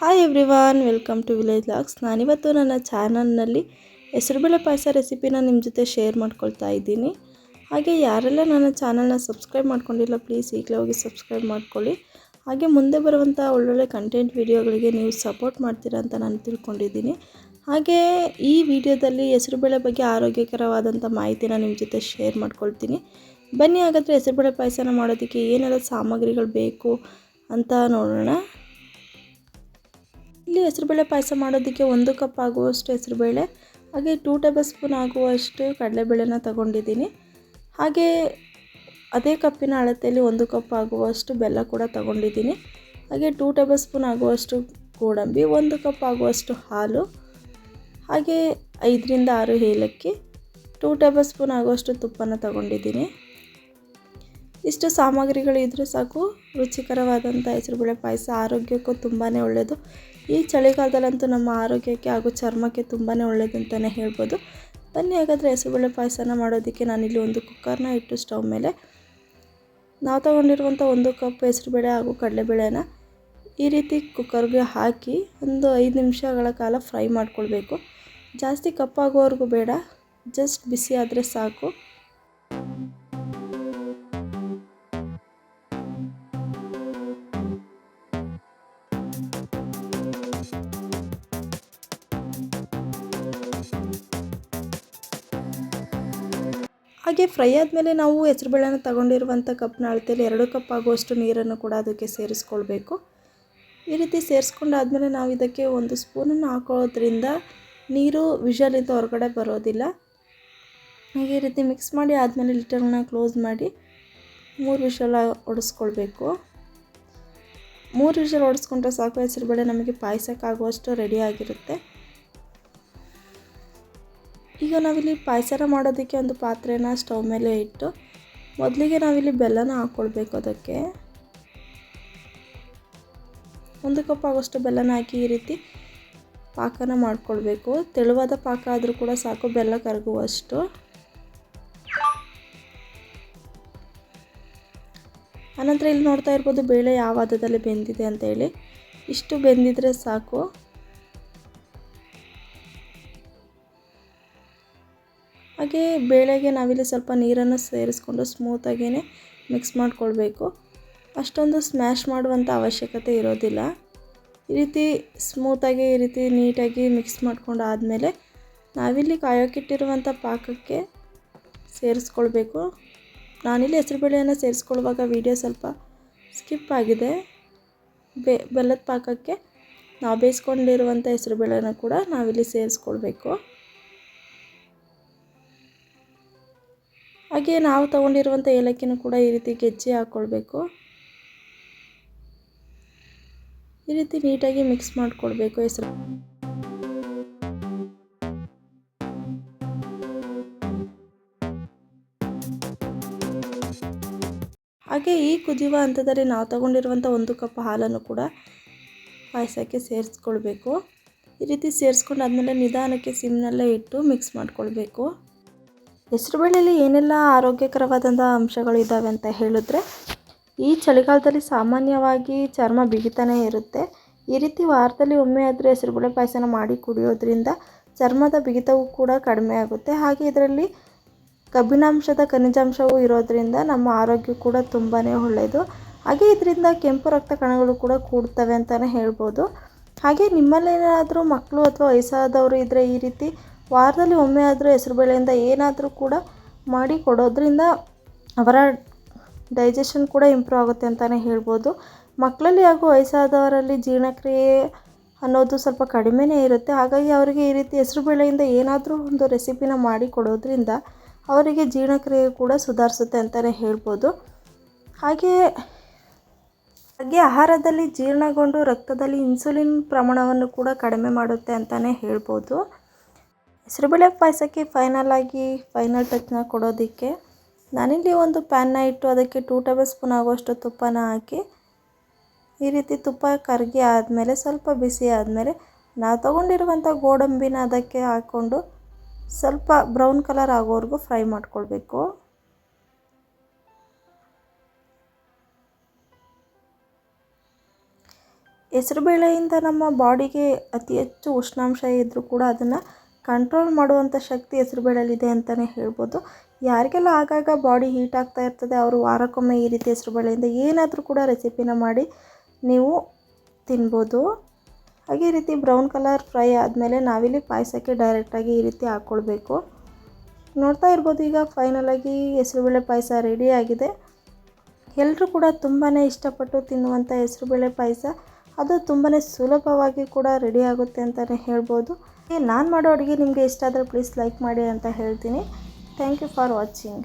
Hi everyone, welcome to village logs. ನಾನಿವತ್ತು ನನ್ನ ಚಾನಲ್ನಲ್ಲಿ ಹೆಸರುಬೇಳೆ ಪಾಯಸ ರೆಸಿಪಿನ ನಿಮ್ಮ ಜೊತೆ ಶೇರ್ ಮಾಡ್ಕೊಳ್ತಾ ಇದ್ದೀನಿ. ಹಾಗೆ ಯಾರೆಲ್ಲ ನನ್ನ ಚಾನಲ್ನ ಸಬ್ಸ್ಕ್ರೈಬ್ ಮಾಡ್ಕೊಂಡಿಲ್ಲ, ಪ್ಲೀಸ್ ಈಗಲೇ ಹೋಗಿ ಸಬ್ಸ್ಕ್ರೈಬ್ ಮಾಡ್ಕೊಳ್ಳಿ. ಹಾಗೆ ಮುಂದೆ ಬರುವಂಥ ಒಳ್ಳೊಳ್ಳೆ ಕಂಟೆಂಟ್ ವಿಡಿಯೋಗಳಿಗೆ ನೀವು ಸಪೋರ್ಟ್ ಮಾಡ್ತೀರಾ ಅಂತ ನಾನು ತಿಳ್ಕೊಂಡಿದ್ದೀನಿ. ಹಾಗೆ ಈ ವಿಡಿಯೋದಲ್ಲಿ ಹೆಸರುಬೇಳೆ ಬಗ್ಗೆ ಆರೋಗ್ಯಕರವಾದಂಥ ಮಾಹಿತಿನ ನಿಮ್ಮ ಜೊತೆ ಶೇರ್ ಮಾಡ್ಕೊಳ್ತೀನಿ. ಬನ್ನಿ ಹಾಗಾದರೆ ಹೆಸರುಬೇಳೆ ಪಾಯಸನ ಮಾಡೋದಕ್ಕೆ ಏನೆಲ್ಲ ಸಾಮಗ್ರಿಗಳು ಬೇಕು ಅಂತ ನೋಡೋಣ. ಇಲ್ಲಿ ಹೆಸರುಬೇಳೆ ಪಾಯಸ ಮಾಡೋದಕ್ಕೆ 1 ಕಪ್ ಆಗುವಷ್ಟು ಹೆಸರುಬೇಳೆ, ಹಾಗೆ 2 ಟೇಬಲ್ ಸ್ಪೂನ್ ಆಗುವಷ್ಟು ಕಡಲೆಬೇಳೆನ ತಗೊಂಡಿದ್ದೀನಿ. ಹಾಗೆ ಅದೇ ಕಪ್ಪಿನ ಅಳತೆಯಲ್ಲಿ 1 ಕಪ್ ಆಗುವಷ್ಟು ಬೆಲ್ಲ ಕೂಡ ತಗೊಂಡಿದ್ದೀನಿ. ಹಾಗೆ 2 ಟೇಬಲ್ ಸ್ಪೂನ್ ಆಗುವಷ್ಟು ಗೋಡಂಬಿ, 1 ಕಪ್ ಆಗುವಷ್ಟು ಹಾಲು, ಹಾಗೆ 5 ರಿಂದ 6 ಏಲಕ್ಕಿ, 2 ಟೇಬಲ್ ಸ್ಪೂನ್ ಆಗುವಷ್ಟು ತುಪ್ಪನ ತಗೊಂಡಿದ್ದೀನಿ. ಇಷ್ಟು ಸಾಮಗ್ರಿಗಳು ಇದ್ದರೂ ಸಾಕು, ರುಚಿಕರವಾದಂಥ ಹೆಸರುಬೇಳೆ ಪಾಯಸ ಆರೋಗ್ಯಕ್ಕೂ ತುಂಬಾ ಒಳ್ಳೆಯದು. ಈ ಚಳಿಗಾಲದಲ್ಲಂತೂ ನಮ್ಮ ಆರೋಗ್ಯಕ್ಕೆ ಹಾಗೂ ಚರ್ಮಕ್ಕೆ ತುಂಬಾ ಒಳ್ಳೆಯದು ಅಂತಲೇ ಹೇಳ್ಬೋದು. ಬನ್ನಿ ಹಾಗಾದರೆ ಹೆಸರುಬೇಳೆ ಪಾಯಸನ ಮಾಡೋದಕ್ಕೆ ನಾನಿಲ್ಲಿ ಒಂದು ಕುಕ್ಕರ್ನ ಇಟ್ಟು ಸ್ಟವ್ ಮೇಲೆ ನಾವು ತಗೊಂಡಿರುವಂಥ 1 ಕಪ್ ಹೆಸರುಬೇಳೆ ಹಾಗೂ ಕಡಲೆಬೇಳೆನ ಈ ರೀತಿ ಕುಕ್ಕರ್ಗೆ ಹಾಕಿ ಒಂದು 5 ನಿಮಿಷಗಳ ಕಾಲ ಫ್ರೈ ಮಾಡ್ಕೊಳ್ಬೇಕು. ಜಾಸ್ತಿ ಕಪ್ಪಾಗೋವರೆಗೂ ಬೇಡ, ಜಸ್ಟ್ ಬಿಸಿ ಆದರೆ ಸಾಕು. ಹಾಗೆ ಫ್ರೈ ಆದಮೇಲೆ ನಾವು ಹೆಸರುಬೇಳೆನ ತಗೊಂಡಿರುವಂಥ ಕಪ್ನ ಅಳತೆಯಲ್ಲಿ 2 ಕಪ್ ಆಗುವಷ್ಟು ನೀರನ್ನು ಕೂಡ ಅದಕ್ಕೆ ಸೇರಿಸ್ಕೊಳ್ಬೇಕು. ಈ ರೀತಿ ಸೇರಿಸ್ಕೊಂಡಾದ್ಮೇಲೆ ನಾವು ಇದಕ್ಕೆ 1 ಸ್ಪೂನನ್ನು ಹಾಕೊಳ್ಳೋದ್ರಿಂದ ನೀರು ವಿಷಲಿಂದ ಹೊರಗಡೆ ಬರೋದಿಲ್ಲ. ಹಾಗೆ ಈ ರೀತಿ ಮಿಕ್ಸ್ ಮಾಡಿ ಆದಮೇಲೆ ಲಿಟರ್ನ ಕ್ಲೋಸ್ ಮಾಡಿ 3 ವಿಷಲ್ ಹೊಡೆಸ್ಕೊಳ್ಬೇಕು. 3 ವಿಷಲ್ ಹೊಡೆಸ್ಕೊಂಡ್ರೆ ಸಾಕು, ಹೆಸರುಬೇಳೆ ನಮಗೆ ಪಾಯಸಕ್ಕಾಗುವಷ್ಟು ರೆಡಿ ಆಗಿರುತ್ತೆ. ಈಗ ನಾವಿಲ್ಲಿ ಪಾಯಸನ ಮಾಡೋದಕ್ಕೆ ಒಂದು ಪಾತ್ರೆನ ಸ್ಟವ್ ಮೇಲೆ ಇಟ್ಟು ಮೊದಲಿಗೆ ನಾವಿಲ್ಲಿ ಬೆಲ್ಲನ ಹಾಕ್ಕೊಳ್ಬೇಕು. ಅದಕ್ಕೆ 1 ಕಪ್ ಆಗೋಷ್ಟು ಬೆಲ್ಲನ ಹಾಕಿ ಈ ರೀತಿ ಪಾಕನ ಮಾಡ್ಕೊಳ್ಬೇಕು. ತೆಳುವಾದ ಪಾಕ ಆದರೂ ಕೂಡ ಸಾಕು, ಬೆಲ್ಲ ಕರಗುವಷ್ಟು. ಆನಂತರ ಇಲ್ಲಿ ನೋಡ್ತಾ ಇರ್ಬೋದು ಬೇಳೆ ಯಾವ ಹದದಲ್ಲಿ ಬೆಂದಿದೆ ಅಂತೇಳಿ. ಇಷ್ಟು ಬೆಂದಿದ್ರೆ ಸಾಕು. ಹಾಗೆ ಬೇಳೆಗೆ ನಾವಿಲ್ಲಿ ಸ್ವಲ್ಪ ನೀರನ್ನು ಸೇರಿಸ್ಕೊಂಡು ಸ್ಮೂತಾಗೇ ಮಿಕ್ಸ್ ಮಾಡ್ಕೊಳ್ಬೇಕು. ಅಷ್ಟೊಂದು ಸ್ಮ್ಯಾಶ್ ಮಾಡುವಂಥ ಅವಶ್ಯಕತೆ ಇರೋದಿಲ್ಲ. ಈ ರೀತಿ ಸ್ಮೂತಾಗಿ ಈ ರೀತಿ ನೀಟಾಗಿ ಮಿಕ್ಸ್ ಮಾಡ್ಕೊಂಡು ಆದಮೇಲೆ ನಾವಿಲ್ಲಿ ಕಾಯೋಕ್ಕಿಟ್ಟಿರುವಂಥ ಪಾಕಕ್ಕೆ ಸೇರಿಸ್ಕೊಳ್ಬೇಕು. ನಾನಿಲ್ಲಿ ಹೆಸರುಬೇಳೆಯನ್ನು ಸೇರಿಸ್ಕೊಳ್ಳುವಾಗ ವಿಡಿಯೋ ಸ್ವಲ್ಪ ಸ್ಕಿಪ್ ಆಗಿದೆ. ಬೆಲ್ಲದ ಪಾಕಕ್ಕೆ ನಾವು ಬೇಯಿಸ್ಕೊಂಡಿರುವಂಥ ಹೆಸರುಬೇಳೆನ ಕೂಡ ನಾವಿಲ್ಲಿ ಸೇರಿಸ್ಕೊಳ್ಬೇಕು. ಹಾಗೆ ನಾವು ತಗೊಂಡಿರುವಂಥ ಏಲಕ್ಕಿನೂ ಕೂಡ ಈ ರೀತಿ ಗೆಜ್ಜೆ ಹಾಕ್ಕೊಳ್ಬೇಕು. ಈ ರೀತಿ ನೀಟಾಗಿ ಮಿಕ್ಸ್ ಮಾಡಿಕೊಳ್ಬೇಕು ಹೆಸರು. ಹಾಗೆ ಈ ಕುದಿಯುವ ಹಂತದಲ್ಲಿ ನಾವು ತಗೊಂಡಿರುವಂಥ 1 ಕಪ್ ಹಾಲನ್ನು ಕೂಡ ಪಾಯಸಕ್ಕೆ ಸೇರಿಸ್ಕೊಳ್ಬೇಕು. ಈ ರೀತಿ ಸೇರಿಸ್ಕೊಂಡಾದ್ಮೇಲೆ ನಿಧಾನಕ್ಕೆ ಸಿಮ್ನಲ್ಲೇ ಇಟ್ಟು ಮಿಕ್ಸ್ ಮಾಡಿಕೊಳ್ಬೇಕು. ಹೆಸರುಬೇಳೆಯಲ್ಲಿ ಏನೆಲ್ಲ ಆರೋಗ್ಯಕರವಾದಂಥ ಅಂಶಗಳು ಇದ್ದಾವೆ ಅಂತ ಹೇಳಿದ್ರೆ, ಈ ಚಳಿಗಾಲದಲ್ಲಿ ಸಾಮಾನ್ಯವಾಗಿ ಚರ್ಮ ಬಿಗಿತಾನೇ ಇರುತ್ತೆ. ಈ ರೀತಿ ವಾರದಲ್ಲಿ ಒಮ್ಮೆ ಆದರೂ ಹೆಸರುಬೇಳೆ ಪಾಯಸನ ಮಾಡಿ ಕುಡಿಯೋದ್ರಿಂದ ಚರ್ಮದ ಬಿಗಿತವೂ ಕೂಡ ಕಡಿಮೆ ಆಗುತ್ತೆ. ಹಾಗೆ ಇದರಲ್ಲಿ ಕಬ್ಬಿಣಾಂಶದ ಖನಿಜಾಂಶವೂ ಇರೋದ್ರಿಂದ ನಮ್ಮ ಆರೋಗ್ಯ ಕೂಡ ತುಂಬಾ ಒಳ್ಳೆಯದು. ಹಾಗೆ ಇದರಿಂದ ಕೆಂಪು ರಕ್ತ ಕಣಗಳು ಕೂಡ ಕೂಡ್ತವೆ ಅಂತಲೇ ಹೇಳ್ಬೋದು. ಹಾಗೆ ನಿಮ್ಮಲ್ಲೇನಾದರೂ ಮಕ್ಕಳು ಅಥವಾ ವಯಸ್ಸಾದವರು ಇದ್ದರೆ ಈ ರೀತಿ ವಾರದಲ್ಲಿ ಒಮ್ಮೆ ಆದರೂ ಹೆಸರುಬೇಳೆಯಿಂದ ಏನಾದರೂ ಕೂಡ ಮಾಡಿ ಕೊಡೋದ್ರಿಂದ ಅವರ ಡೈಜೆಷನ್ ಕೂಡ ಇಂಪ್ರೂವ್ ಆಗುತ್ತೆ ಅಂತಲೇ ಹೇಳ್ಬೋದು. ಮಕ್ಕಳಲ್ಲಿ ಹಾಗೂ ವಯಸ್ಸಾದವರಲ್ಲಿ ಜೀರ್ಣಕ್ರಿಯೆ ಅನ್ನೋದು ಸ್ವಲ್ಪ ಕಡಿಮೆನೇ ಇರುತ್ತೆ. ಹಾಗಾಗಿ ಅವರಿಗೆ ಈ ರೀತಿ ಹೆಸರುಬೇಳೆಯಿಂದ ಏನಾದರೂ ಒಂದು ರೆಸಿಪಿನ ಮಾಡಿ ಕೊಡೋದ್ರಿಂದ ಅವರಿಗೆ ಜೀರ್ಣಕ್ರಿಯೆ ಕೂಡ ಸುಧಾರಿಸುತ್ತೆ ಅಂತಲೇ ಹೇಳ್ಬೋದು. ಹಾಗೆ ಆಹಾರದಲ್ಲಿ ಜೀರ್ಣಗೊಂಡು ರಕ್ತದಲ್ಲಿ ಇನ್ಸುಲಿನ್ ಪ್ರಮಾಣವನ್ನು ಕೂಡ ಕಡಿಮೆ ಮಾಡುತ್ತೆ ಅಂತಲೇ ಹೇಳ್ಬೋದು. ಹೆಸರುಬೇಳೆ ಪಾಯಸಕ್ಕೆ ಫೈನಲ್ ಟಚ್ನ ಕೊಡೋದಕ್ಕೆ ನಾನಿಲ್ಲಿ ಒಂದು ಪ್ಯಾನ್ನ ಇಟ್ಟು ಅದಕ್ಕೆ 2 ಟೇಬಲ್ ಸ್ಪೂನ್ ಆಗುವಷ್ಟು ತುಪ್ಪನ ಹಾಕಿ ಈ ರೀತಿ ತುಪ್ಪ ಕರಗಿ ಆದಮೇಲೆ ಸ್ವಲ್ಪ ಬಿಸಿ ಆದಮೇಲೆ ನಾವು ತಗೊಂಡಿರುವಂಥ ಗೋಡಂಬಿನ ಅದಕ್ಕೆ ಹಾಕ್ಕೊಂಡು ಸ್ವಲ್ಪ ಬ್ರೌನ್ ಕಲರ್ ಆಗೋವರೆಗೂ ಫ್ರೈ ಮಾಡ್ಕೊಳ್ಬೇಕು. ಹೆಸರುಬೇಳೆಯಿಂದ ನಮ್ಮ ಬಾಡಿಗೆ ಅತಿ ಹೆಚ್ಚು ಉಷ್ಣಾಂಶ ಇದ್ದರೂ ಕೂಡ ಅದನ್ನು ಕಂಟ್ರೋಲ್ ಮಾಡುವಂಥ ಶಕ್ತಿ ಹೆಸರುಬೇಳೆಯಲ್ಲಿದೆ ಅಂತಲೇ ಹೇಳ್ಬೋದು. ಯಾರಿಗೆಲ್ಲ ಆಗಾಗ ಬಾಡಿ ಹೀಟ್ ಆಗ್ತಾ ಇರ್ತದೆ ಅವರು ವಾರಕ್ಕೊಮ್ಮೆ ಈ ರೀತಿ ಹೆಸರುಬೇಳೆಯಿಂದ ಏನಾದರೂ ಕೂಡ ರೆಸಿಪಿನ ಮಾಡಿ ನೀವು ತಿನ್ಬೋದು. ಹಾಗೆ ಈ ರೀತಿ ಬ್ರೌನ್ ಕಲರ್ ಫ್ರೈ ಆದಮೇಲೆ ನಾವಿಲ್ಲಿ ಪಾಯಸಕ್ಕೆ ಡೈರೆಕ್ಟಾಗಿ ಈ ರೀತಿ ಹಾಕ್ಕೊಳ್ಬೇಕು. ನೋಡ್ತಾ ಇರ್ಬೋದು ಈಗ ಫೈನಲಾಗಿ ಹೆಸರುಬೇಳೆ ಪಾಯಸ ರೆಡಿಯಾಗಿದೆ. ಎಲ್ಲರೂ ಕೂಡ ತುಂಬಾ ಇಷ್ಟಪಟ್ಟು ತಿನ್ನುವಂಥ ಹೆಸರುಬೇಳೆ ಪಾಯಸ, ಅದು ತುಂಬಾ ಸುಲಭವಾಗಿ ಕೂಡ ರೆಡಿ ಆಗುತ್ತೆ ಅಂತಲೇ ಹೇಳ್ಬೋದು. ನಾನು ಮಾಡೋ ಅಡುಗೆ ನಿಮಗೆ ಇಷ್ಟ ಆದರೆ ಪ್ಲೀಸ್ ಲೈಕ್ ಮಾಡಿ ಅಂತ ಹೇಳ್ತೀನಿ. Thank you for watching.